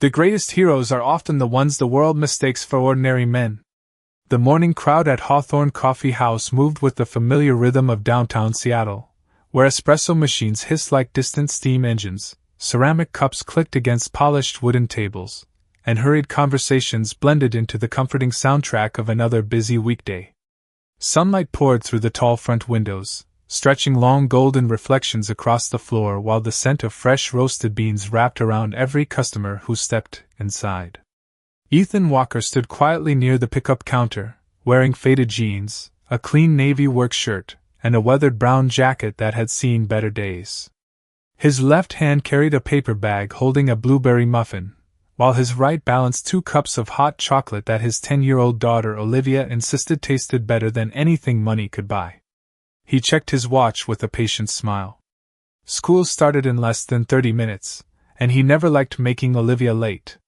The greatest heroes are often the ones the world mistakes for ordinary men. The morning crowd at Hawthorne Coffee House moved with the familiar rhythm of downtown Seattle, where espresso machines hissed like distant steam engines, ceramic cups clicked against polished wooden tables, and hurried conversations blended into the comforting soundtrack of another busy weekday. Sunlight poured through the tall front windows, stretching long golden reflections across the floor while the scent of fresh roasted beans wrapped around every customer who stepped inside. Ethan Walker stood quietly near the pickup counter, wearing faded jeans, a clean navy work shirt, and a weathered brown jacket that had seen better days. His left hand carried a paper bag holding a blueberry muffin, while his right balanced 2 cups of hot chocolate that his 10-year-old daughter Olivia insisted tasted better than anything money could buy. He checked his watch with a patient smile. School started in less than 30 minutes, and he never liked making Olivia late.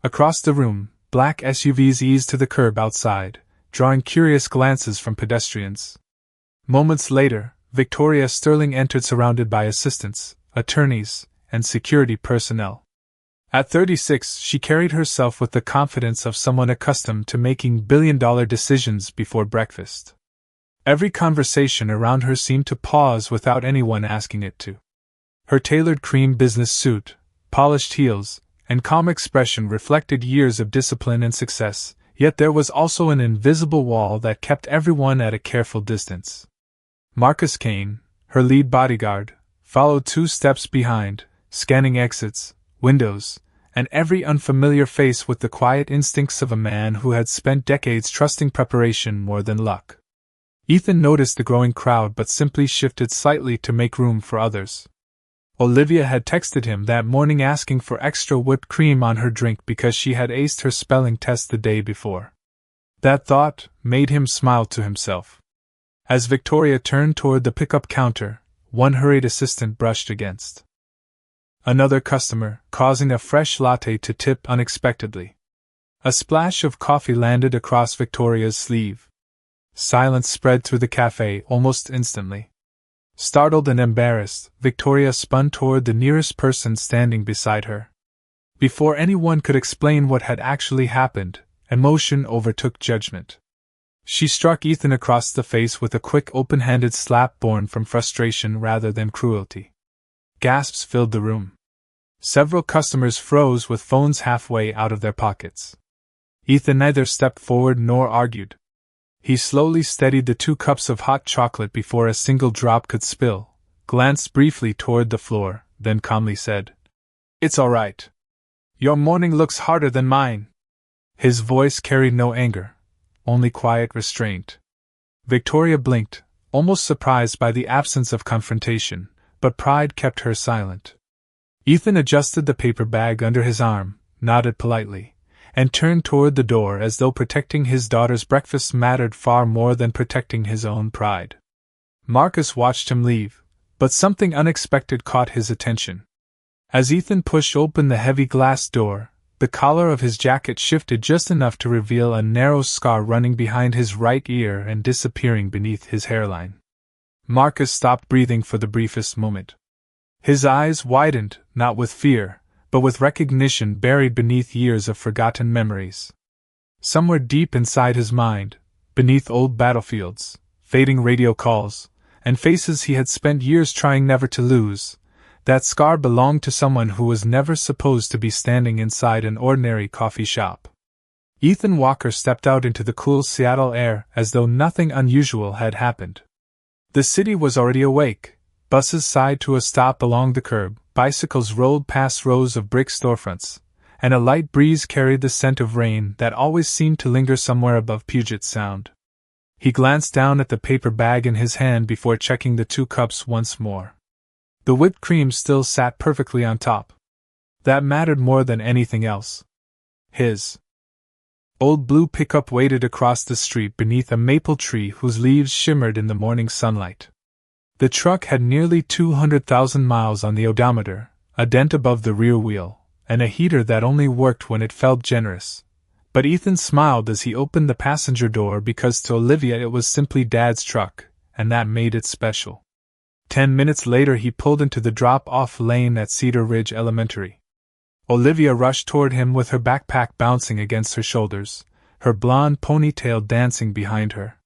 Across the room, black SUVs eased to the curb outside, drawing curious glances from pedestrians. Moments later, Victoria Sterling entered surrounded by assistants, attorneys, and security personnel. At 36, she carried herself with the confidence of someone accustomed to making billion-dollar decisions before breakfast. Every conversation around her seemed to pause without anyone asking it to. Her tailored cream business suit, polished heels, and calm expression reflected years of discipline and success, yet there was also an invisible wall that kept everyone at a careful distance. Marcus Kane, her lead bodyguard, followed 2 steps behind, scanning exits, windows, and every unfamiliar face with the quiet instincts of a man who had spent decades trusting preparation more than luck. Ethan noticed the growing crowd but simply shifted slightly to make room for others. Olivia had texted him that morning asking for extra whipped cream on her drink because she had aced her spelling test the day before. That thought made him smile to himself. As Victoria turned toward the pickup counter, one hurried assistant brushed against another customer, causing a fresh latte to tip unexpectedly. A splash of coffee landed across Victoria's sleeve. Silence spread through the cafe almost instantly. Startled and embarrassed, Victoria spun toward the nearest person standing beside her. Before anyone could explain what had actually happened, emotion overtook judgment. She struck Ethan across the face with a quick open-handed slap born from frustration rather than cruelty. Gasps filled the room. Several customers froze with phones halfway out of their pockets. Ethan neither stepped forward nor argued. He slowly steadied the 2 cups of hot chocolate before a single drop could spill, glanced briefly toward the floor, then calmly said, "It's all right. Your morning looks harder than mine." His voice carried no anger, only quiet restraint. Victoria blinked, almost surprised by the absence of confrontation, but pride kept her silent. Ethan adjusted the paper bag under his arm, nodded politely, and turned toward the door as though protecting his daughter's breakfast mattered far more than protecting his own pride. Marcus watched him leave, but something unexpected caught his attention. As Ethan pushed open the heavy glass door, the collar of his jacket shifted just enough to reveal a narrow scar running behind his right ear and disappearing beneath his hairline. Marcus stopped breathing for the briefest moment. His eyes widened, not with fear, but with recognition buried beneath years of forgotten memories. Somewhere deep inside his mind, beneath old battlefields, fading radio calls, and faces he had spent years trying never to lose, that scar belonged to someone who was never supposed to be standing inside an ordinary coffee shop. Ethan Walker stepped out into the cool Seattle air as though nothing unusual had happened. The city was already awake. Buses sighed to a stop along the curb, bicycles rolled past rows of brick storefronts, and a light breeze carried the scent of rain that always seemed to linger somewhere above Puget Sound. He glanced down at the paper bag in his hand before checking the 2 cups once more. The whipped cream still sat perfectly on top. That mattered more than anything else. His old blue pickup waited across the street beneath a maple tree whose leaves shimmered in the morning sunlight. The truck had nearly 200,000 miles on the odometer, a dent above the rear wheel, and a heater that only worked when it felt generous. But Ethan smiled as he opened the passenger door because to Olivia it was simply Dad's truck, and that made it special. 10 minutes later he pulled into the drop-off lane at Cedar Ridge Elementary. Olivia rushed toward him with her backpack bouncing against her shoulders, her blonde ponytail dancing behind her.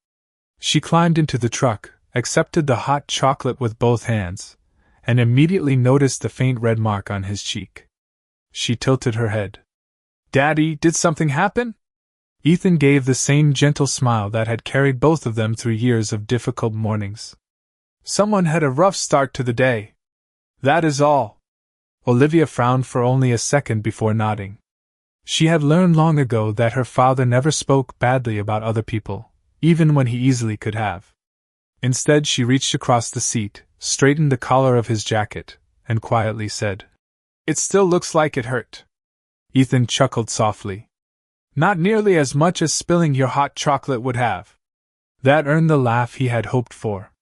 She climbed into the truck, accepted the hot chocolate with both hands, and immediately noticed the faint red mark on his cheek. She tilted her head. "Daddy, did something happen?" Ethan gave the same gentle smile that had carried both of them through years of difficult mornings. "Someone had a rough start to the day. That is all." Olivia frowned for only a second before nodding. She had learned long ago that her father never spoke badly about other people, even when he easily could have. Instead, she reached across the seat, straightened the collar of his jacket, and quietly said, "It still looks like it hurt." Ethan chuckled softly. "Not nearly as much as spilling your hot chocolate would have." That earned the laugh he had hoped for.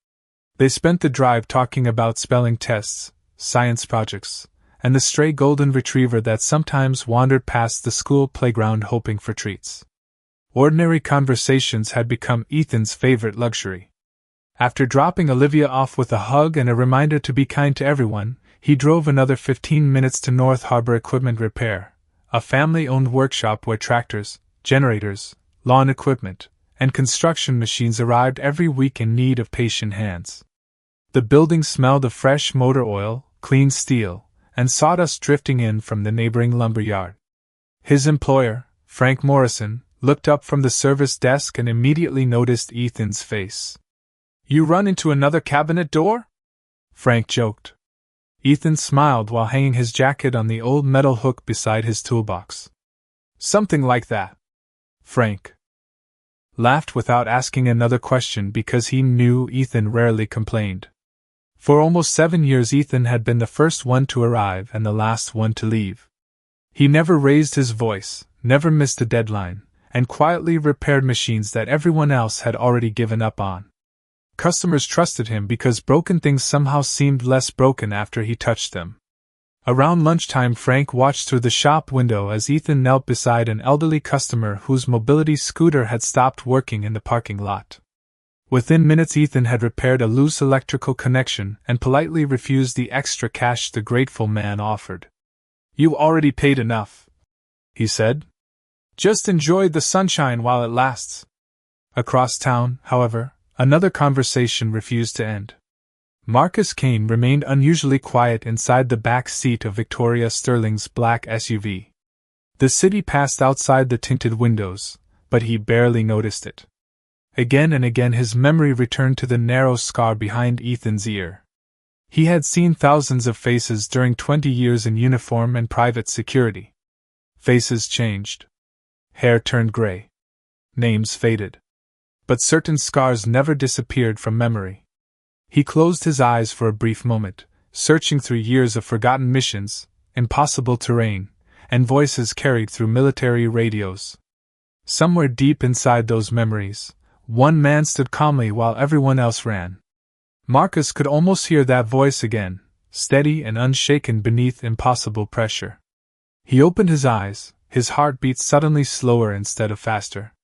They spent the drive talking about spelling tests, science projects, and the stray golden retriever that sometimes wandered past the school playground hoping for treats. Ordinary conversations had become Ethan's favorite luxury. After dropping Olivia off with a hug and a reminder to be kind to everyone, he drove another 15 minutes to North Harbor Equipment Repair, a family-owned workshop where tractors, generators, lawn equipment, and construction machines arrived every week in need of patient hands. The building smelled of fresh motor oil, clean steel, and sawdust drifting in from the neighboring lumber yard. His employer, Frank Morrison, looked up from the service desk and immediately noticed Ethan's face. "You run into another cabinet door?" Frank joked. Ethan smiled while hanging his jacket on the old metal hook beside his toolbox. "Something like that." Frank laughed without asking another question because he knew Ethan rarely complained. For almost 7 years Ethan had been the first one to arrive and the last one to leave. He never raised his voice, never missed a deadline, and quietly repaired machines that everyone else had already given up on. Customers trusted him because broken things somehow seemed less broken after he touched them. Around lunchtime, Frank watched through the shop window as Ethan knelt beside an elderly customer whose mobility scooter had stopped working in the parking lot. Within minutes, Ethan had repaired a loose electrical connection and politely refused the extra cash the grateful man offered. "You already paid enough," he said. "Just enjoy the sunshine while it lasts." Across town, however, another conversation refused to end. Marcus Kane remained unusually quiet inside the back seat of Victoria Sterling's black SUV. The city passed outside the tinted windows, but he barely noticed it. Again and again his memory returned to the narrow scar behind Ethan's ear. He had seen thousands of faces during 20 years in uniform and private security. Faces changed. Hair turned gray. Names faded. But certain scars never disappeared from memory. He closed his eyes for a brief moment, searching through years of forgotten missions, impossible terrain, and voices carried through military radios. Somewhere deep inside those memories, one man stood calmly while everyone else ran. Marcus could almost hear that voice again, steady and unshaken beneath impossible pressure. He opened his eyes, his heartbeat suddenly slower instead of faster.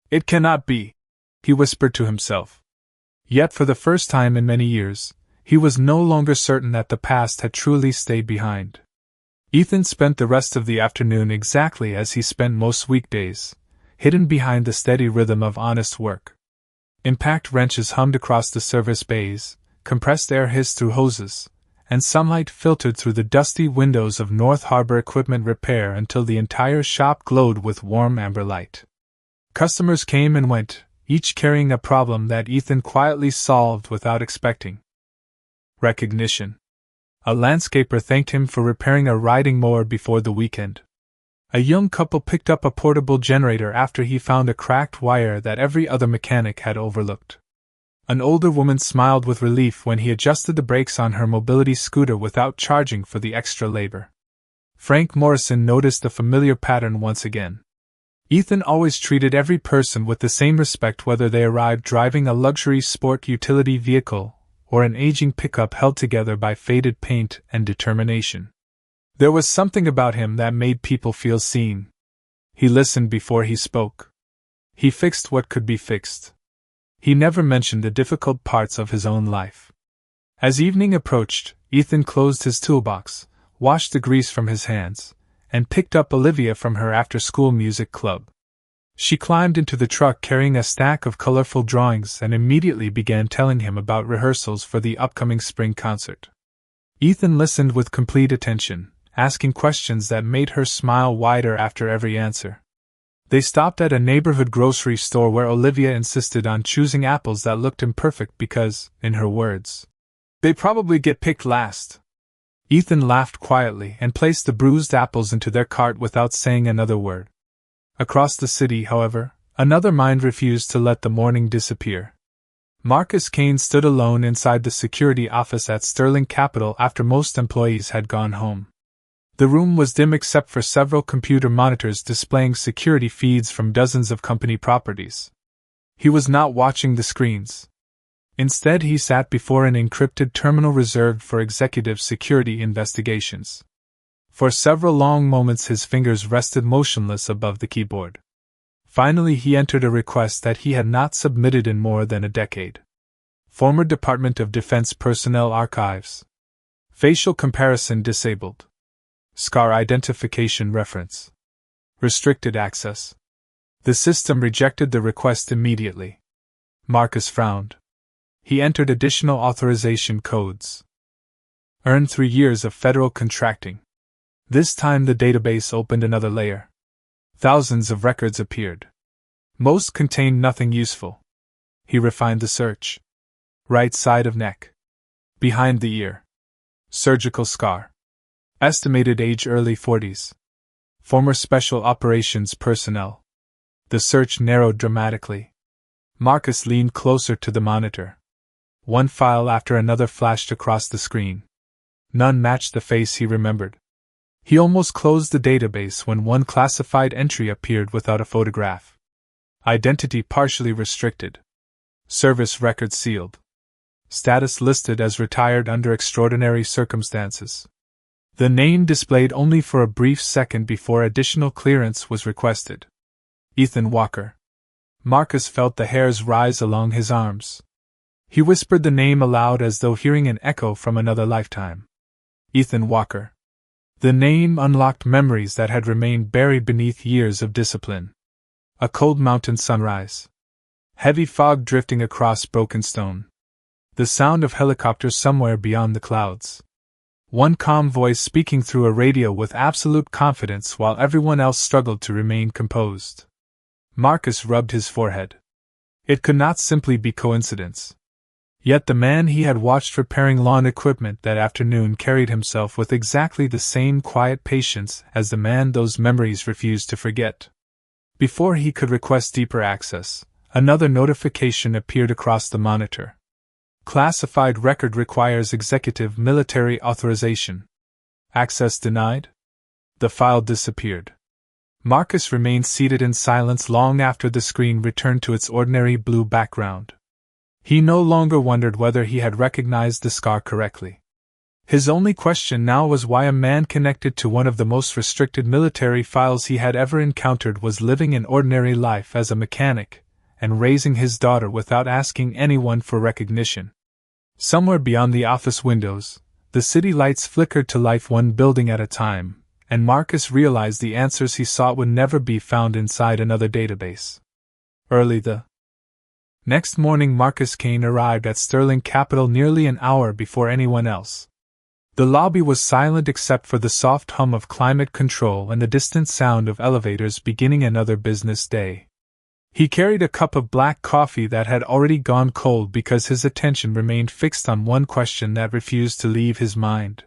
"It cannot be," he whispered to himself. Yet for the first time in many years, he was no longer certain that the past had truly stayed behind. Ethan spent the rest of the afternoon exactly as he spent most weekdays, hidden behind the steady rhythm of honest work. Impact wrenches hummed across the service bays, compressed air hissed through hoses, and sunlight filtered through the dusty windows of North Harbor Equipment Repair until the entire shop glowed with warm amber light. Customers came and went, each carrying a problem that Ethan quietly solved without expecting recognition. A landscaper thanked him for repairing a riding mower before the weekend. A young couple picked up a portable generator after he found a cracked wire that every other mechanic had overlooked. An older woman smiled with relief when he adjusted the brakes on her mobility scooter without charging for the extra labor. Frank Morrison noticed the familiar pattern once again. Ethan always treated every person with the same respect whether they arrived driving a luxury sport utility vehicle or an aging pickup held together by faded paint and determination. There was something about him that made people feel seen. He listened before he spoke. He fixed what could be fixed. He never mentioned the difficult parts of his own life. As evening approached, Ethan closed his toolbox, washed the grease from his hands, and picked up Olivia from her after-school music club. She climbed into the truck carrying a stack of colorful drawings and immediately began telling him about rehearsals for the upcoming spring concert. Ethan listened with complete attention, asking questions that made her smile wider after every answer. They stopped at a neighborhood grocery store where Olivia insisted on choosing apples that looked imperfect because, in her words, they probably get picked last. Ethan laughed quietly and placed the bruised apples into their cart without saying another word. Across the city, however, another mind refused to let the morning disappear. Marcus Kane stood alone inside the security office at Sterling Capital after most employees had gone home. The room was dim except for several computer monitors displaying security feeds from dozens of company properties. He was not watching the screens. Instead, he sat before an encrypted terminal reserved for executive security investigations. For several long moments his fingers rested motionless above the keyboard. Finally he entered a request that he had not submitted in more than a decade. Former Department of Defense Personnel Archives. Facial comparison disabled. Scar identification reference. Restricted access. The system rejected the request immediately. Marcus frowned. He entered additional authorization codes. Earned 3 years of federal contracting. This time the database opened another layer. Thousands of records appeared. Most contained nothing useful. He refined the search. Right side of neck. Behind the ear. Surgical scar. Estimated age early 40s. Former special operations personnel. The search narrowed dramatically. Marcus leaned closer to the monitor. One file after another flashed across the screen. None matched the face he remembered. He almost closed the database when one classified entry appeared without a photograph. Identity partially restricted. Service record sealed. Status listed as retired under extraordinary circumstances. The name displayed only for a brief second before additional clearance was requested. Ethan Walker. Marcus felt the hairs rise along his arms. He whispered the name aloud as though hearing an echo from another lifetime. Ethan Walker. The name unlocked memories that had remained buried beneath years of discipline. A cold mountain sunrise. Heavy fog drifting across broken stone. The sound of helicopters somewhere beyond the clouds. One calm voice speaking through a radio with absolute confidence while everyone else struggled to remain composed. Marcus rubbed his forehead. It could not simply be coincidence. Yet the man he had watched repairing lawn equipment that afternoon carried himself with exactly the same quiet patience as the man those memories refused to forget. Before he could request deeper access, another notification appeared across the monitor. Classified record requires executive military authorization. Access denied? The file disappeared. Marcus remained seated in silence long after the screen returned to its ordinary blue background. He no longer wondered whether he had recognized the scar correctly. His only question now was why a man connected to one of the most restricted military files he had ever encountered was living an ordinary life as a mechanic, and raising his daughter without asking anyone for recognition. Somewhere beyond the office windows, the city lights flickered to life one building at a time, and Marcus realized the answers he sought would never be found inside another database. Early the next morning Marcus Kane arrived at Sterling Capital nearly an hour before anyone else. The lobby was silent except for the soft hum of climate control and the distant sound of elevators beginning another business day. He carried a cup of black coffee that had already gone cold because his attention remained fixed on one question that refused to leave his mind.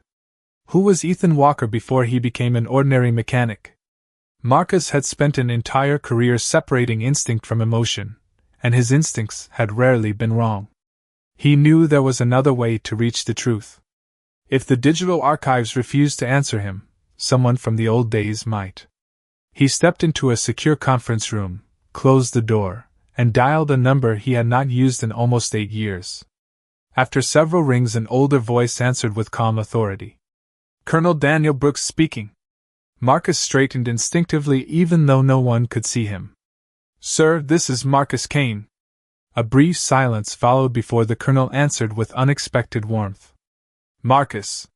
Who was Ethan Walker before he became an ordinary mechanic? Marcus had spent an entire career separating instinct from emotion, and his instincts had rarely been wrong. He knew there was another way to reach the truth. If the digital archives refused to answer him, someone from the old days might. He stepped into a secure conference room, closed the door, and dialed a number he had not used in almost 8 years. After several rings, an older voice answered with calm authority. "Colonel Daniel Brooks speaking." Marcus straightened instinctively even though no one could see him. "Sir, this is Marcus Kane." A brief silence followed before the colonel answered with unexpected warmth. "Marcus.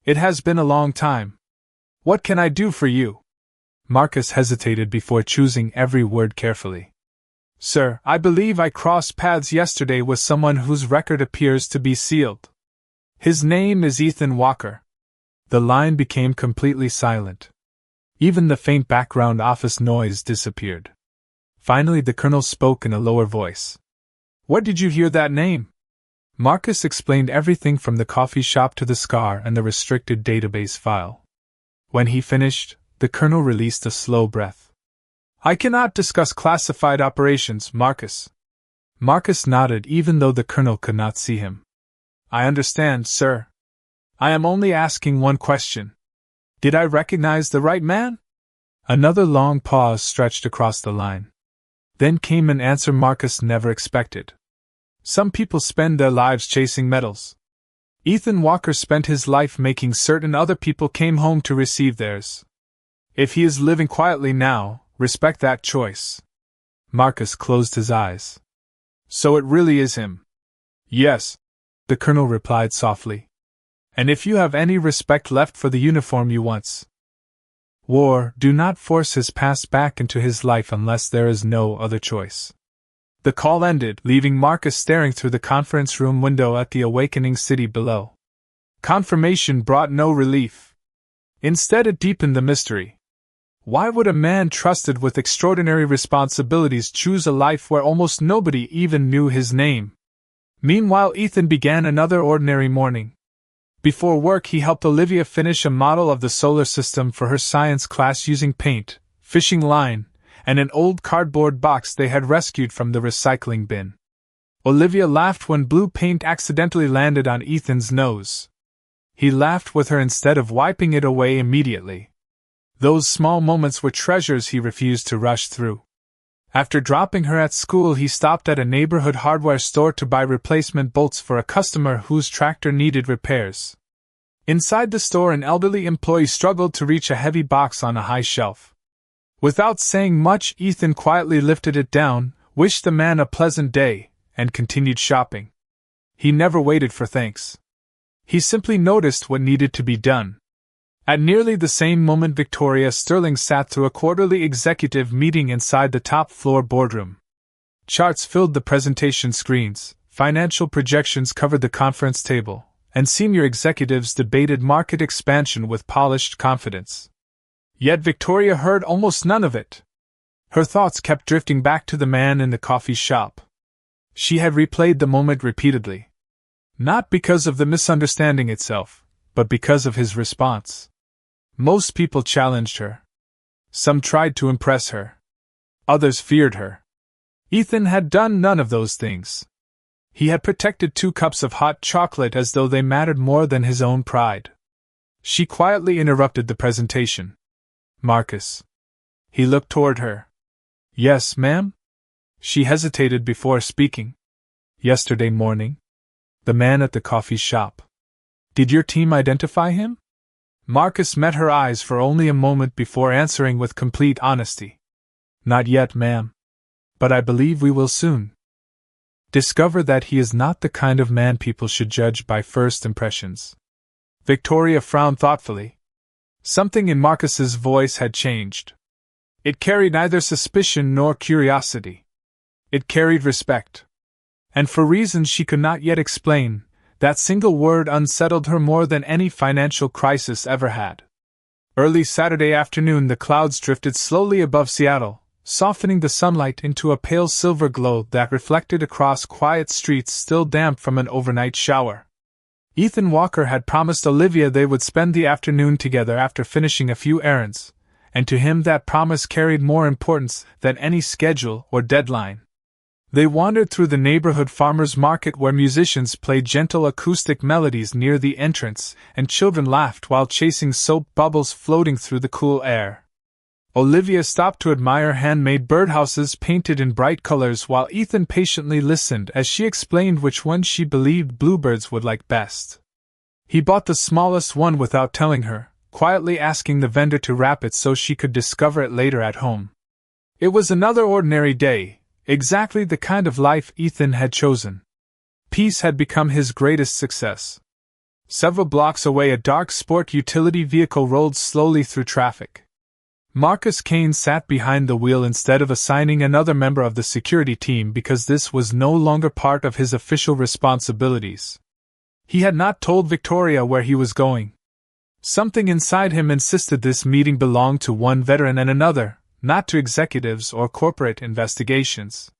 It has been a long time." What can I do for you? Marcus hesitated before choosing every word carefully. Sir, I believe I crossed paths yesterday with someone whose record appears to be sealed. His name is Ethan Walker. The line became completely silent. Even the faint background office noise disappeared. Finally, the colonel spoke in a lower voice. Where did you hear that name? Marcus explained everything from the coffee shop to the scar and the restricted database file. When he finished, the colonel released a slow breath. I cannot discuss classified operations, Marcus. Marcus nodded even though the colonel could not see him. I understand, sir. I am only asking one question. Did I recognize the right man? Another long pause stretched across the line. Then came an answer Marcus never expected. Some people spend their lives chasing medals. Ethan Walker spent his life making certain other people came home to receive theirs. If he is living quietly now, respect that choice. Marcus closed his eyes. So it really is him? Yes, the colonel replied softly. And if you have any respect left for the uniform you once wore, do not force his past back into his life unless there is no other choice. The call ended, leaving Marcus staring through the conference room window at the awakening city below. Confirmation brought no relief. Instead, it deepened the mystery. Why would a man trusted with extraordinary responsibilities choose a life where almost nobody even knew his name? Meanwhile, Ethan began another ordinary morning. Before work, he helped Olivia finish a model of the solar system for her science class using paint, fishing line, and an old cardboard box they had rescued from the recycling bin. Olivia laughed when blue paint accidentally landed on Ethan's nose. He laughed with her instead of wiping it away immediately. Those small moments were treasures he refused to rush through. After dropping her at school, he stopped at a neighborhood hardware store to buy replacement bolts for a customer whose tractor needed repairs. Inside the store, an elderly employee struggled to reach a heavy box on a high shelf. Without saying much, Ethan quietly lifted it down, wished the man a pleasant day, and continued shopping. He never waited for thanks. He simply noticed what needed to be done. At nearly the same moment, Victoria Sterling sat through a quarterly executive meeting inside the top-floor boardroom. Charts filled the presentation screens, financial projections covered the conference table, and senior executives debated market expansion with polished confidence. Yet Victoria heard almost none of it. Her thoughts kept drifting back to the man in the coffee shop. She had replayed the moment repeatedly. Not because of the misunderstanding itself, but because of his response. Most people challenged her. Some tried to impress her. Others feared her. Ethan had done none of those things. He had protected 2 cups of hot chocolate as though they mattered more than his own pride. She quietly interrupted the presentation. Marcus. He looked toward her. Yes, ma'am? She hesitated before speaking. Yesterday morning? The man at the coffee shop. Did your team identify him? Marcus met her eyes for only a moment before answering with complete honesty. Not yet, ma'am. But I believe we will soon. Discover that he is not the kind of man people should judge by first impressions. Victoria frowned thoughtfully. Something in Marcus's voice had changed. It carried neither suspicion nor curiosity. It carried respect. And for reasons she could not yet explain, that single word unsettled her more than any financial crisis ever had. Early Saturday afternoon, the clouds drifted slowly above Seattle, softening the sunlight into a pale silver glow that reflected across quiet streets still damp from an overnight shower. Ethan Walker had promised Olivia they would spend the afternoon together after finishing a few errands, and to him that promise carried more importance than any schedule or deadline. They wandered through the neighborhood farmers' market where musicians played gentle acoustic melodies near the entrance, and children laughed while chasing soap bubbles floating through the cool air. Olivia stopped to admire handmade birdhouses painted in bright colors while Ethan patiently listened as she explained which one she believed bluebirds would like best. He bought the smallest one without telling her, quietly asking the vendor to wrap it so she could discover it later at home. It was another ordinary day. Exactly the kind of life Ethan had chosen. Peace had become his greatest success. Several blocks away, a dark sport utility vehicle rolled slowly through traffic. Marcus Kane sat behind the wheel instead of assigning another member of the security team because this was no longer part of his official responsibilities. He had not told Victoria where he was going. Something inside him insisted this meeting belonged to one veteran and another, not to executives or corporate investigations.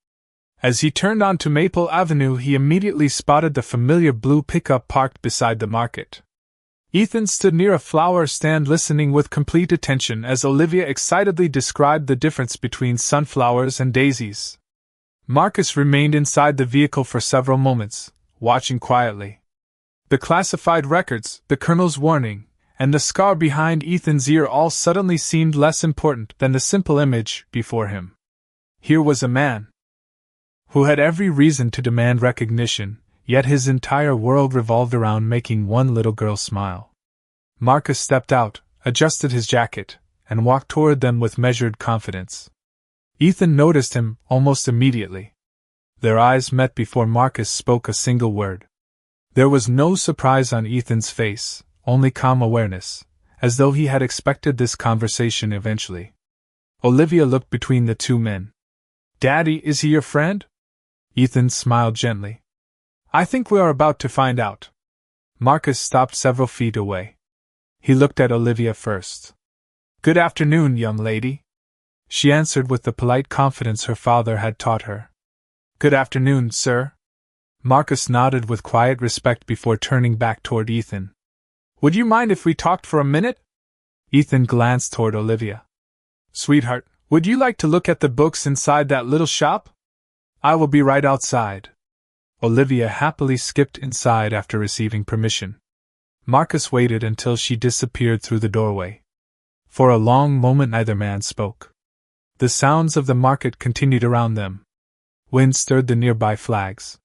As he turned onto Maple Avenue, he immediately spotted the familiar blue pickup parked beside the market. Ethan stood near a flower stand listening with complete attention as Olivia excitedly described the difference between sunflowers and daisies. Marcus remained inside the vehicle for several moments, watching quietly. The classified records, the colonel's warning, and the scar behind Ethan's ear all suddenly seemed less important than the simple image before him. Here was a man who had every reason to demand recognition, yet his entire world revolved around making one little girl smile. Marcus stepped out, adjusted his jacket, and walked toward them with measured confidence. Ethan noticed him almost immediately. Their eyes met before Marcus spoke a single word. There was no surprise on Ethan's face, only calm awareness, as though he had expected this conversation eventually. Olivia looked between the two men. "Daddy, is he your friend?" Ethan smiled gently. "I think we are about to find out." Marcus stopped several feet away. He looked at Olivia first. "Good afternoon, young lady," she answered with the polite confidence her father had taught her. "Good afternoon, sir." Marcus nodded with quiet respect before turning back toward Ethan. "Would you mind if we talked for a minute?" Ethan glanced toward Olivia. "Sweetheart, would you like to look at the books inside that little shop? I will be right outside." Olivia happily skipped inside after receiving permission. Marcus waited until she disappeared through the doorway. For a long moment neither man spoke. The sounds of the market continued around them. Wind stirred the nearby flags.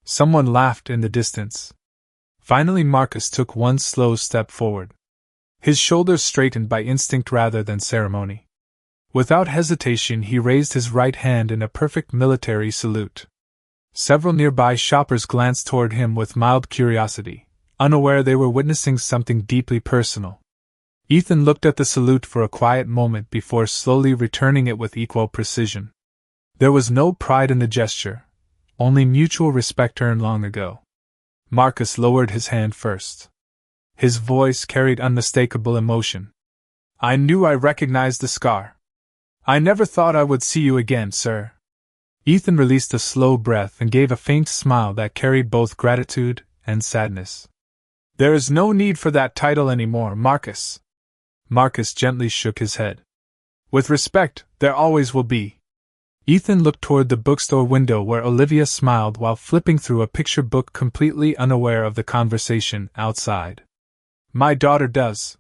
Someone laughed in the distance. Finally Marcus took one slow step forward. His shoulders straightened by instinct rather than ceremony. Without hesitation he raised his right hand in a perfect military salute. Several nearby shoppers glanced toward him with mild curiosity, unaware they were witnessing something deeply personal. Ethan looked at the salute for a quiet moment before slowly returning it with equal precision. There was no pride in the gesture, only mutual respect earned long ago. Marcus lowered his hand first. His voice carried unmistakable emotion. "I knew I recognized the scar. I never thought I would see you again, sir." Ethan released a slow breath and gave a faint smile that carried both gratitude and sadness. "There is no need for that title anymore, Marcus." Marcus gently shook his head. "With respect, there always will be." Ethan looked toward the bookstore window where Olivia smiled while flipping through a picture book, completely unaware of the conversation outside. "My daughter does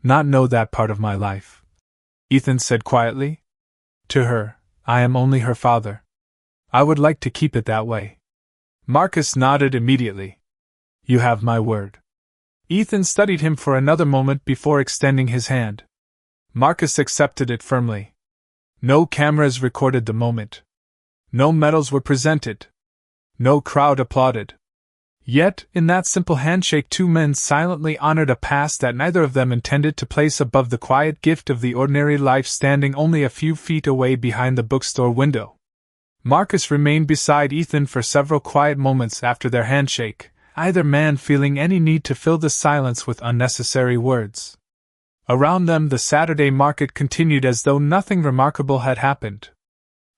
not know that part of my life," Ethan said quietly. "To her, I am only her father. I would like to keep it that way." Marcus nodded immediately. "You have my word." Ethan studied him for another moment before extending his hand. Marcus accepted it firmly. No cameras recorded the moment. No medals were presented. No crowd applauded. Yet, in that simple handshake, two men silently honored a past that neither of them intended to place above the quiet gift of the ordinary life standing only a few feet away behind the bookstore window. Marcus remained beside Ethan for several quiet moments after their handshake, either man feeling any need to fill the silence with unnecessary words. Around them the Saturday market continued as though nothing remarkable had happened.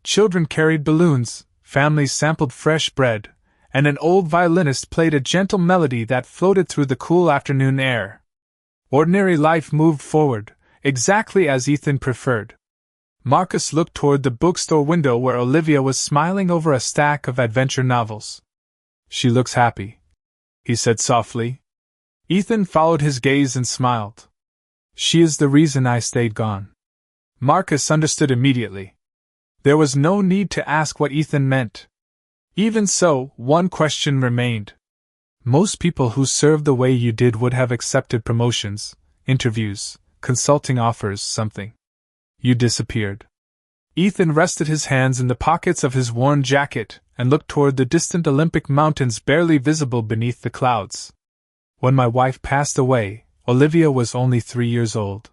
Children carried balloons, families sampled fresh bread, and an old violinist played a gentle melody that floated through the cool afternoon air. Ordinary life moved forward, exactly as Ethan preferred. Marcus looked toward the bookstore window where Olivia was smiling over a stack of adventure novels. "She looks happy," he said softly. Ethan followed his gaze and smiled. "She is the reason I stayed gone." Marcus understood immediately. There was no need to ask what Ethan meant. Even so, one question remained. Most people who served the way you did would have accepted promotions, interviews, consulting offers, something. You disappeared. Ethan rested his hands in the pockets of his worn jacket and looked toward the distant Olympic mountains barely visible beneath the clouds. When my wife passed away, Olivia was only 3 years old.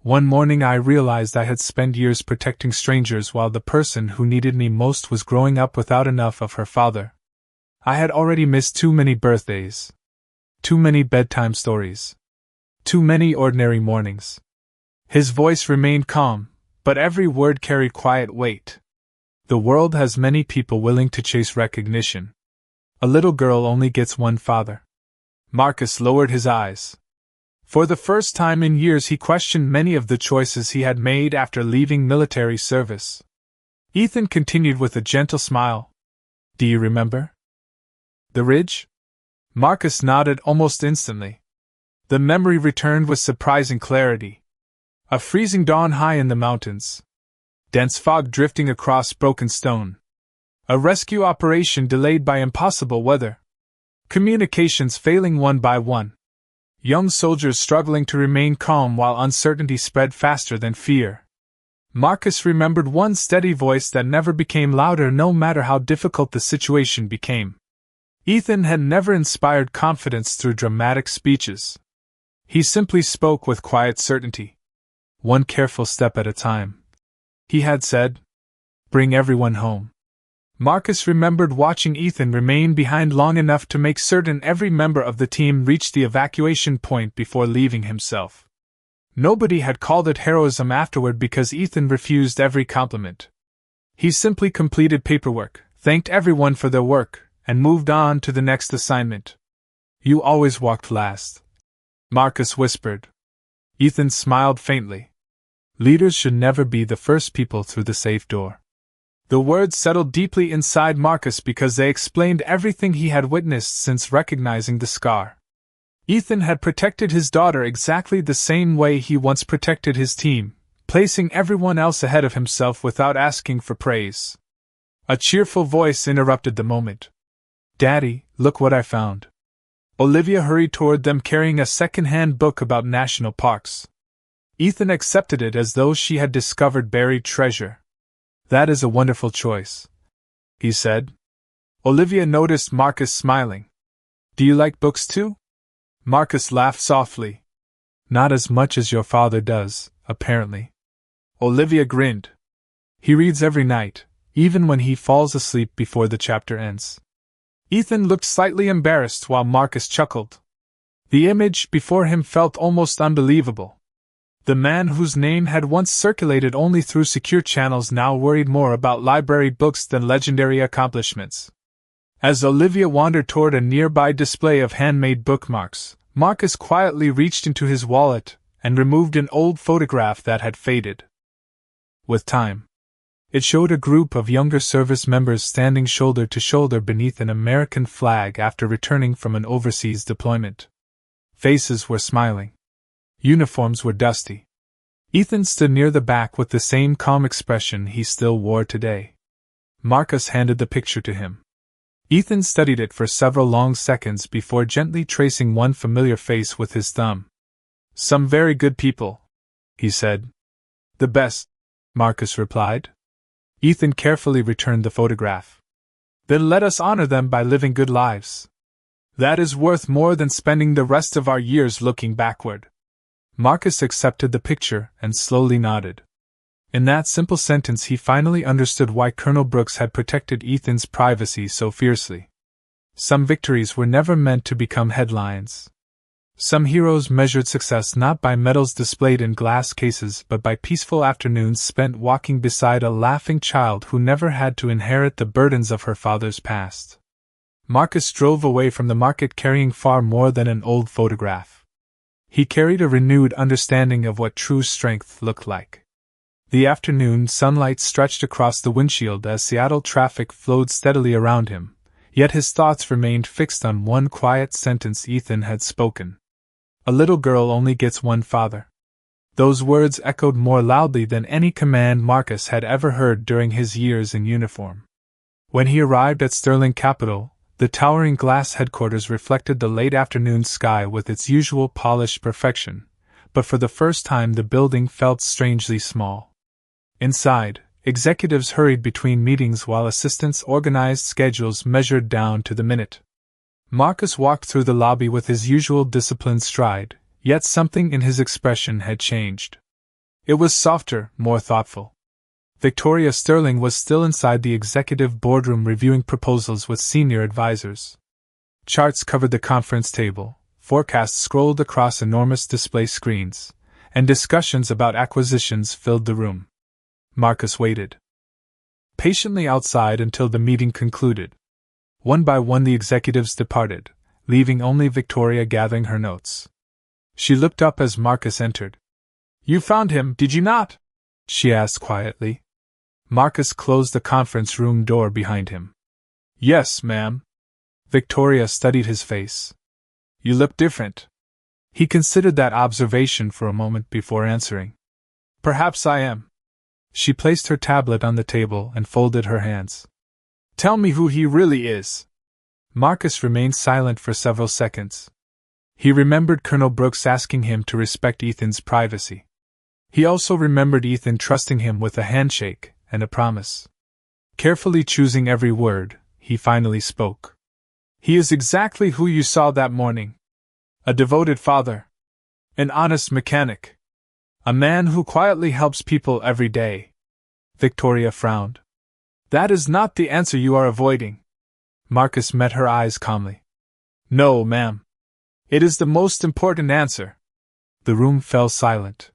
One morning I realized I had spent years protecting strangers while the person who needed me most was growing up without enough of her father. I had already missed too many birthdays. Too many bedtime stories. Too many ordinary mornings. His voice remained calm, but every word carried quiet weight. The world has many people willing to chase recognition. A little girl only gets one father. Marcus lowered his eyes. For the first time in years he questioned many of the choices he had made after leaving military service. Ethan continued with a gentle smile. Do you remember? The ridge? Marcus nodded almost instantly. The memory returned with surprising clarity. A freezing dawn high in the mountains. Dense fog drifting across broken stone. A rescue operation delayed by impossible weather. Communications failing one by one. Young soldiers struggling to remain calm while uncertainty spread faster than fear. Marcus remembered one steady voice that never became louder no matter how difficult the situation became. Ethan had never inspired confidence through dramatic speeches. He simply spoke with quiet certainty. One careful step at a time. He had said, "Bring everyone home." Marcus remembered watching Ethan remain behind long enough to make certain every member of the team reached the evacuation point before leaving himself. Nobody had called it heroism afterward because Ethan refused every compliment. He simply completed paperwork, thanked everyone for their work, and moved on to the next assignment. "You always walked last," Marcus whispered. Ethan smiled faintly. "Leaders should never be the first people through the safe door." The words settled deeply inside Marcus because they explained everything he had witnessed since recognizing the scar. Ethan had protected his daughter exactly the same way he once protected his team, placing everyone else ahead of himself without asking for praise. A cheerful voice interrupted the moment. "Daddy, look what I found." Olivia hurried toward them carrying a second-hand book about national parks. Ethan accepted it as though she had discovered buried treasure. "That is a wonderful choice," he said. Olivia noticed Marcus smiling. "Do you like books too?" Marcus laughed softly. "Not as much as your father does, apparently." Olivia grinned. "He reads every night, even when he falls asleep before the chapter ends." Ethan looked slightly embarrassed while Marcus chuckled. The image before him felt almost unbelievable. The man whose name had once circulated only through secure channels now worried more about library books than legendary accomplishments. As Olivia wandered toward a nearby display of handmade bookmarks, Marcus quietly reached into his wallet and removed an old photograph that had faded. With time, it showed a group of younger service members standing shoulder to shoulder beneath an American flag after returning from an overseas deployment. Faces were smiling. Uniforms were dusty. Ethan stood near the back with the same calm expression he still wore today. Marcus handed the picture to him. Ethan studied it for several long seconds before gently tracing one familiar face with his thumb. "Some very good people," he said. "The best," Marcus replied. Ethan carefully returned the photograph. "Then let us honor them by living good lives. That is worth more than spending the rest of our years looking backward." Marcus accepted the picture and slowly nodded. In that simple sentence he finally understood why Colonel Brooks had protected Ethan's privacy so fiercely. Some victories were never meant to become headlines. Some heroes measured success not by medals displayed in glass cases but by peaceful afternoons spent walking beside a laughing child who never had to inherit the burdens of her father's past. Marcus drove away from the market carrying far more than an old photograph. He carried a renewed understanding of what true strength looked like. The afternoon sunlight stretched across the windshield as Seattle traffic flowed steadily around him, yet his thoughts remained fixed on one quiet sentence Ethan had spoken. "A little girl only gets one father." Those words echoed more loudly than any command Marcus had ever heard during his years in uniform. When he arrived at Sterling Capital, the towering glass headquarters reflected the late afternoon sky with its usual polished perfection, but for the first time the building felt strangely small. Inside, executives hurried between meetings while assistants organized schedules measured down to the minute. Marcus walked through the lobby with his usual disciplined stride, yet something in his expression had changed. It was softer, more thoughtful. Victoria Sterling was still inside the executive boardroom reviewing proposals with senior advisors. Charts covered the conference table, forecasts scrolled across enormous display screens, and discussions about acquisitions filled the room. Marcus waited patiently outside until the meeting concluded. One by one the executives departed, leaving only Victoria gathering her notes. She looked up as Marcus entered. "You found him, did you not?" she asked quietly. Marcus closed the conference room door behind him. "Yes, ma'am." Victoria studied his face. "You look different." He considered that observation for a moment before answering. "Perhaps I am." She placed her tablet on the table and folded her hands. "Tell me who he really is." Marcus remained silent for several seconds. He remembered Colonel Brooks asking him to respect Ethan's privacy. He also remembered Ethan trusting him with a handshake and a promise. Carefully choosing every word, he finally spoke. "He is exactly who you saw that morning. A devoted father. An honest mechanic. A man who quietly helps people every day." Victoria frowned. "That is not the answer you are avoiding." Marcus met her eyes calmly. "No, ma'am. It is the most important answer." The room fell silent.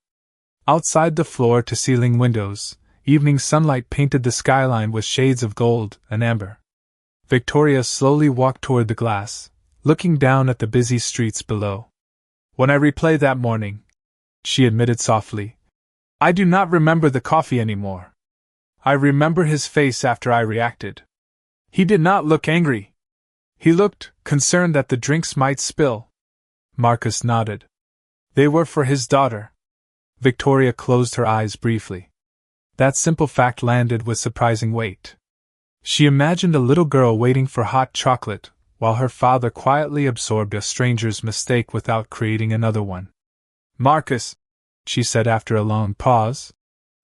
Outside the floor-to-ceiling windows, evening sunlight painted the skyline with shades of gold and amber. Victoria slowly walked toward the glass, looking down at the busy streets below. "When I replay that morning," she admitted softly, "I do not remember the coffee anymore. I remember his face after I reacted. He did not look angry. He looked concerned that the drinks might spill." Marcus nodded. "They were for his daughter." Victoria closed her eyes briefly. That simple fact landed with surprising weight. She imagined a little girl waiting for hot chocolate, while her father quietly absorbed a stranger's mistake without creating another one. "Marcus," she said after a long pause,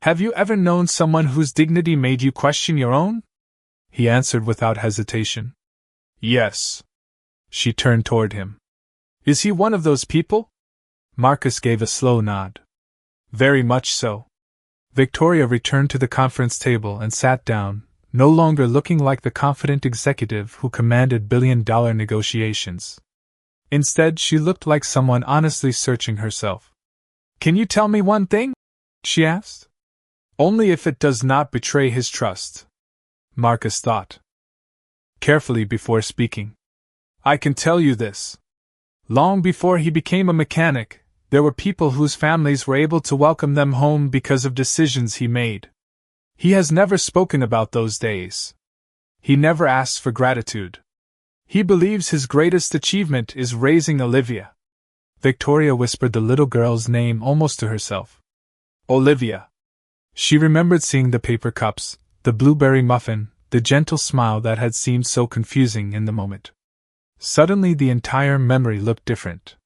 "have you ever known someone whose dignity made you question your own?" He answered without hesitation. "Yes." She turned toward him. "Is he one of those people?" Marcus gave a slow nod. "Very much so." Victoria returned to the conference table and sat down, no longer looking like the confident executive who commanded billion-dollar negotiations. Instead, she looked like someone honestly searching herself. "Can you tell me one thing?" she asked. "Only if it does not betray his trust." Marcus thought carefully before speaking. "I can tell you this. Long before he became a mechanic, there were people whose families were able to welcome them home because of decisions he made. He has never spoken about those days. He never asks for gratitude. He believes his greatest achievement is raising Olivia." Victoria whispered the little girl's name almost to herself. Olivia. She remembered seeing the paper cups, the blueberry muffin, the gentle smile that had seemed so confusing in the moment. Suddenly the entire memory looked different.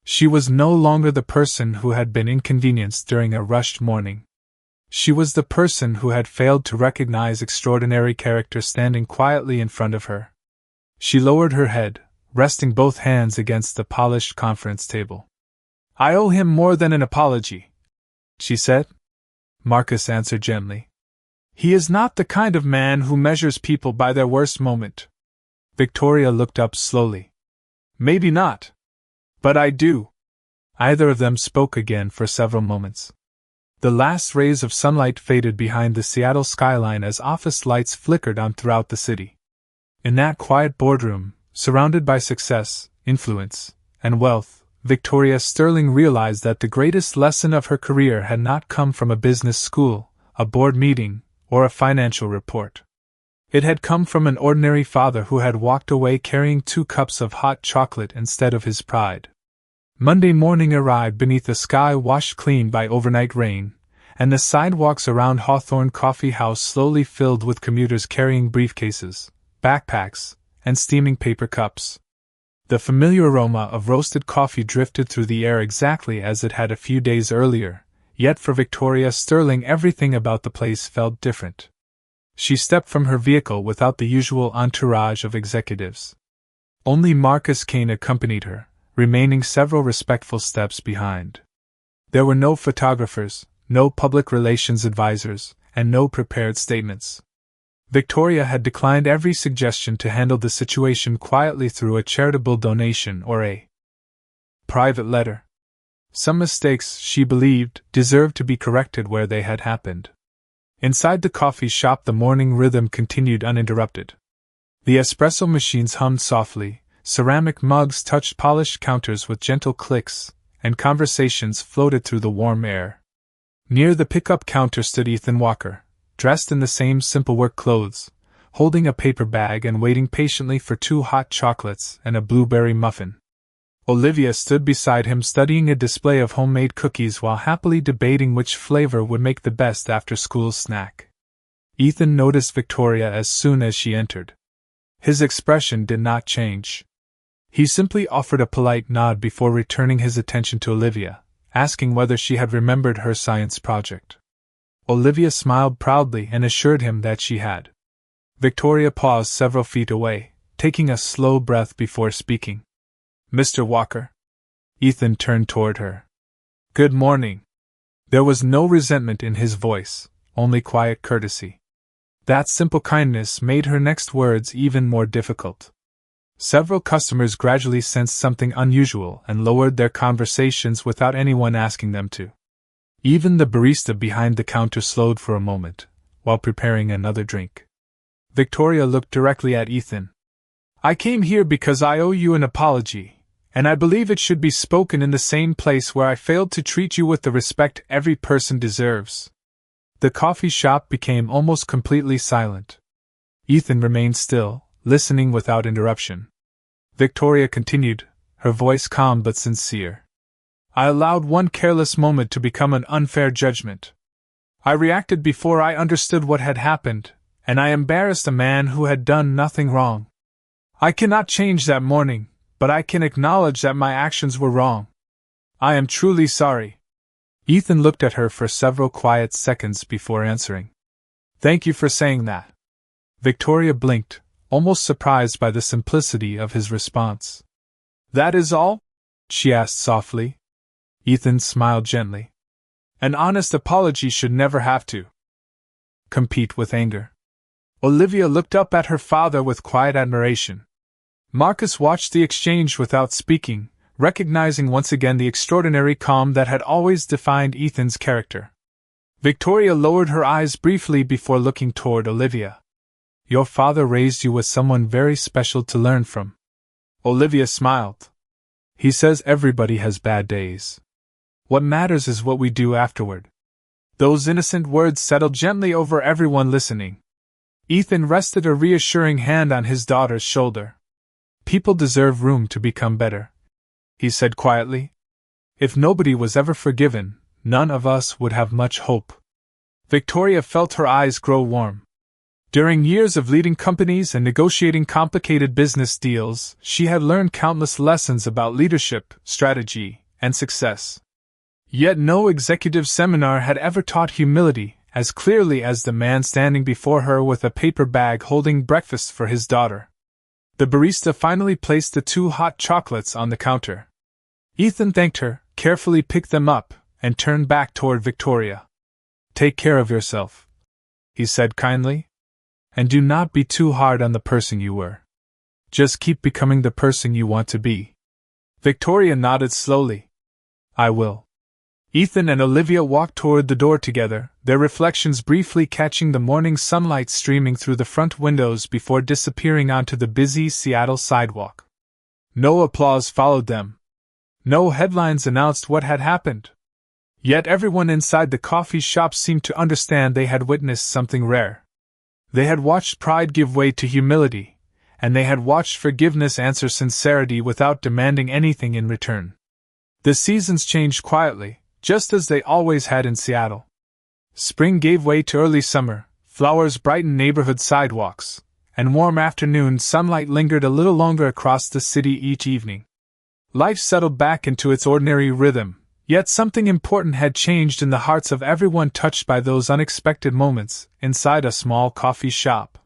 She was no longer the person who had been inconvenienced during a rushed morning. She was the person who had failed to recognize extraordinary character standing quietly in front of her. She lowered her head, resting both hands against the polished conference table. "I owe him more than an apology," she said. Marcus answered gently. "He is not the kind of man who measures people by their worst moment." Victoria looked up slowly. "Maybe not. But I do." Either of them spoke again for several moments. The last rays of sunlight faded behind the Seattle skyline as office lights flickered on throughout the city. In that quiet boardroom, surrounded by success, influence, and wealth, Victoria Sterling realized that the greatest lesson of her career had not come from a business school, a board meeting, or a financial report. It had come from an ordinary father who had walked away carrying 2 cups of hot chocolate instead of his pride. Monday morning arrived beneath a sky washed clean by overnight rain, and the sidewalks around Hawthorne Coffee House slowly filled with commuters carrying briefcases, backpacks, and steaming paper cups. The familiar aroma of roasted coffee drifted through the air exactly as it had a few days earlier, yet for Victoria Sterling everything about the place felt different. She stepped from her vehicle without the usual entourage of executives. Only Marcus Kane accompanied her, remaining several respectful steps behind. There were no photographers, no public relations advisors, and no prepared statements. Victoria had declined every suggestion to handle the situation quietly through a charitable donation or a private letter. Some mistakes, she believed, deserved to be corrected where they had happened. Inside the coffee shop, the morning rhythm continued uninterrupted. The espresso machines hummed softly, ceramic mugs touched polished counters with gentle clicks, and conversations floated through the warm air. Near the pickup counter stood Ethan Walker, dressed in the same simple work clothes, holding a paper bag and waiting patiently for 2 hot chocolates and a blueberry muffin. Olivia stood beside him studying a display of homemade cookies while happily debating which flavor would make the best after-school snack. Ethan noticed Victoria as soon as she entered. His expression did not change. He simply offered a polite nod before returning his attention to Olivia, asking whether she had remembered her science project. Olivia smiled proudly and assured him that she had. Victoria paused several feet away, taking a slow breath before speaking. "Mr. Walker?" Ethan turned toward her. "Good morning." There was no resentment in his voice, only quiet courtesy. That simple kindness made her next words even more difficult. Several customers gradually sensed something unusual and lowered their conversations without anyone asking them to. Even the barista behind the counter slowed for a moment, while preparing another drink. Victoria looked directly at Ethan. "I came here because I owe you an apology, and I believe it should be spoken in the same place where I failed to treat you with the respect every person deserves." The coffee shop became almost completely silent. Ethan remained still, listening without interruption. Victoria continued, her voice calm but sincere. "I allowed one careless moment to become an unfair judgment. I reacted before I understood what had happened, and I embarrassed a man who had done nothing wrong. I cannot change that morning, but I can acknowledge that my actions were wrong. I am truly sorry." Ethan looked at her for several quiet seconds before answering. "Thank you for saying that." Victoria blinked, almost surprised by the simplicity of his response. "That is all?" she asked softly. Ethan smiled gently. "An honest apology should never have to compete with anger." Olivia looked up at her father with quiet admiration. Marcus watched the exchange without speaking, recognizing once again the extraordinary calm that had always defined Ethan's character. Victoria lowered her eyes briefly before looking toward Olivia. "Your father raised you with someone very special to learn from." Olivia smiled. "He says everybody has bad days. What matters is what we do afterward." Those innocent words settled gently over everyone listening. Ethan rested a reassuring hand on his daughter's shoulder. "People deserve room to become better," he said quietly. "If nobody was ever forgiven, none of us would have much hope." Victoria felt her eyes grow warm. During years of leading companies and negotiating complicated business deals, she had learned countless lessons about leadership, strategy, and success. Yet no executive seminar had ever taught humility as clearly as the man standing before her with a paper bag holding breakfast for his daughter. The barista finally placed the 2 hot chocolates on the counter. Ethan thanked her, carefully picked them up, and turned back toward Victoria. "Take care of yourself," he said kindly. "And do not be too hard on the person you were. Just keep becoming the person you want to be." Victoria nodded slowly. "I will." Ethan and Olivia walked toward the door together, their reflections briefly catching the morning sunlight streaming through the front windows before disappearing onto the busy Seattle sidewalk. No applause followed them. No headlines announced what had happened. Yet everyone inside the coffee shop seemed to understand they had witnessed something rare. They had watched pride give way to humility, and they had watched forgiveness answer sincerity without demanding anything in return. The seasons changed quietly, just as they always had in Seattle. Spring gave way to early summer, flowers brightened neighborhood sidewalks, and warm afternoon sunlight lingered a little longer across the city each evening. Life settled back into its ordinary rhythm, yet something important had changed in the hearts of everyone touched by those unexpected moments inside a small coffee shop.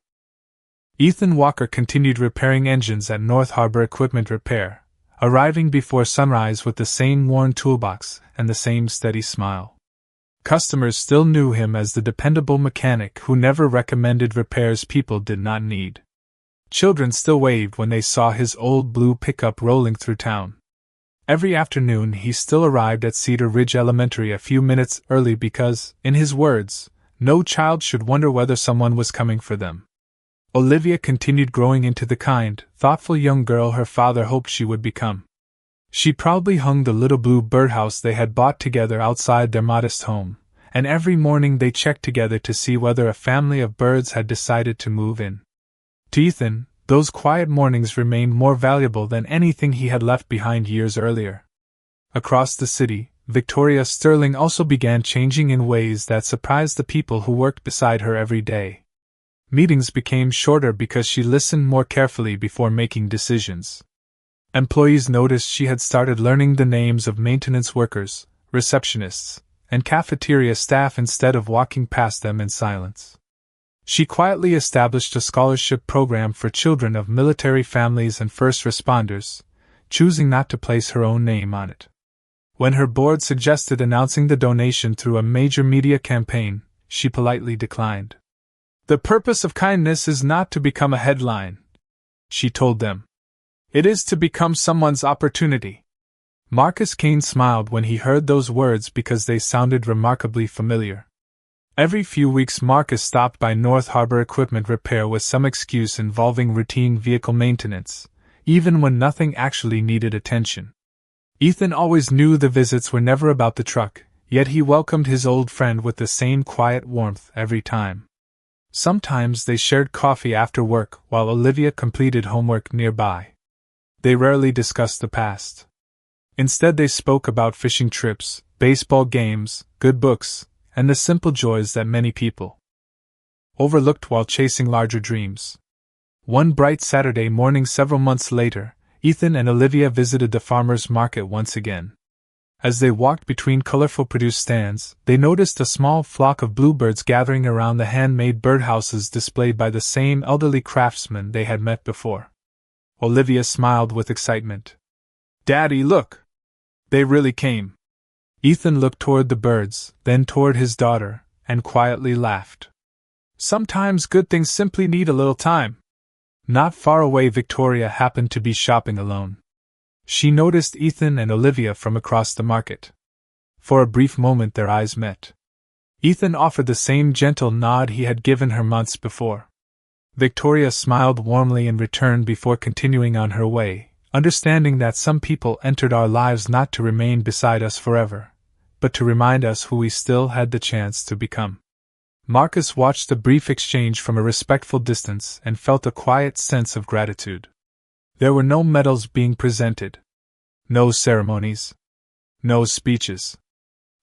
Ethan Walker continued repairing engines at North Harbor Equipment Repair, arriving before sunrise with the same worn toolbox and the same steady smile. Customers still knew him as the dependable mechanic who never recommended repairs people did not need. Children still waved when they saw his old blue pickup rolling through town. Every afternoon he still arrived at Cedar Ridge Elementary a few minutes early because, in his words, no child should wonder whether someone was coming for them. Olivia continued growing into the kind, thoughtful young girl her father hoped she would become. She proudly hung the little blue birdhouse they had bought together outside their modest home, and every morning they checked together to see whether a family of birds had decided to move in. To Ethan, those quiet mornings remained more valuable than anything he had left behind years earlier. Across the city, Victoria Sterling also began changing in ways that surprised the people who worked beside her every day. Meetings became shorter because she listened more carefully before making decisions. Employees noticed she had started learning the names of maintenance workers, receptionists, and cafeteria staff instead of walking past them in silence. She quietly established a scholarship program for children of military families and first responders, choosing not to place her own name on it. When her board suggested announcing the donation through a major media campaign, she politely declined. "The purpose of kindness is not to become a headline," she told them. "It is to become someone's opportunity." Marcus Kane smiled when he heard those words because they sounded remarkably familiar. Every few weeks Marcus stopped by North Harbor Equipment Repair with some excuse involving routine vehicle maintenance, even when nothing actually needed attention. Ethan always knew the visits were never about the truck, yet he welcomed his old friend with the same quiet warmth every time. Sometimes they shared coffee after work while Olivia completed homework nearby. They rarely discussed the past. Instead they spoke about fishing trips, baseball games, good books, and the simple joys that many people overlooked while chasing larger dreams. One bright Saturday morning several months later, Ethan and Olivia visited the farmer's market once again. As they walked between colorful produce stands, they noticed a small flock of bluebirds gathering around the handmade birdhouses displayed by the same elderly craftsman they had met before. Olivia smiled with excitement. "Daddy, look! They really came." Ethan looked toward the birds, then toward his daughter, and quietly laughed. "Sometimes good things simply need a little time." Not far away, Victoria happened to be shopping alone. She noticed Ethan and Olivia from across the market. For a brief moment their eyes met. Ethan offered the same gentle nod he had given her months before. Victoria smiled warmly in return before continuing on her way, understanding that some people entered our lives not to remain beside us forever, but to remind us who we still had the chance to become. Marcus watched the brief exchange from a respectful distance and felt a quiet sense of gratitude. There were no medals being presented, no ceremonies, no speeches,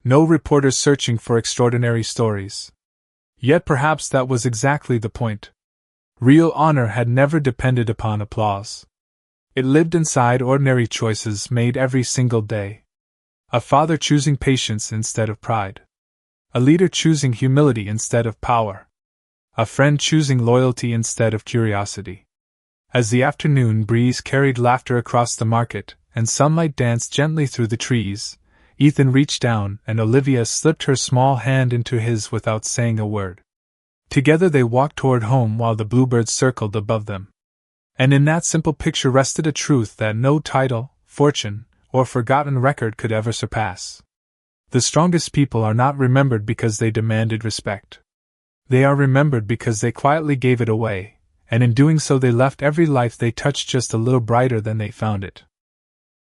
no reporters searching for extraordinary stories. Yet perhaps that was exactly the point. Real honor had never depended upon applause. It lived inside ordinary choices made every single day. A father choosing patience instead of pride. A leader choosing humility instead of power. A friend choosing loyalty instead of curiosity. As the afternoon breeze carried laughter across the market, and sunlight danced gently through the trees, Ethan reached down and Olivia slipped her small hand into his without saying a word. Together they walked toward home while the bluebirds circled above them. And in that simple picture rested a truth that no title, fortune, or forgotten record could ever surpass. The strongest people are not remembered because they demanded respect. They are remembered because they quietly gave it away, and in doing so they left every life they touched just a little brighter than they found it.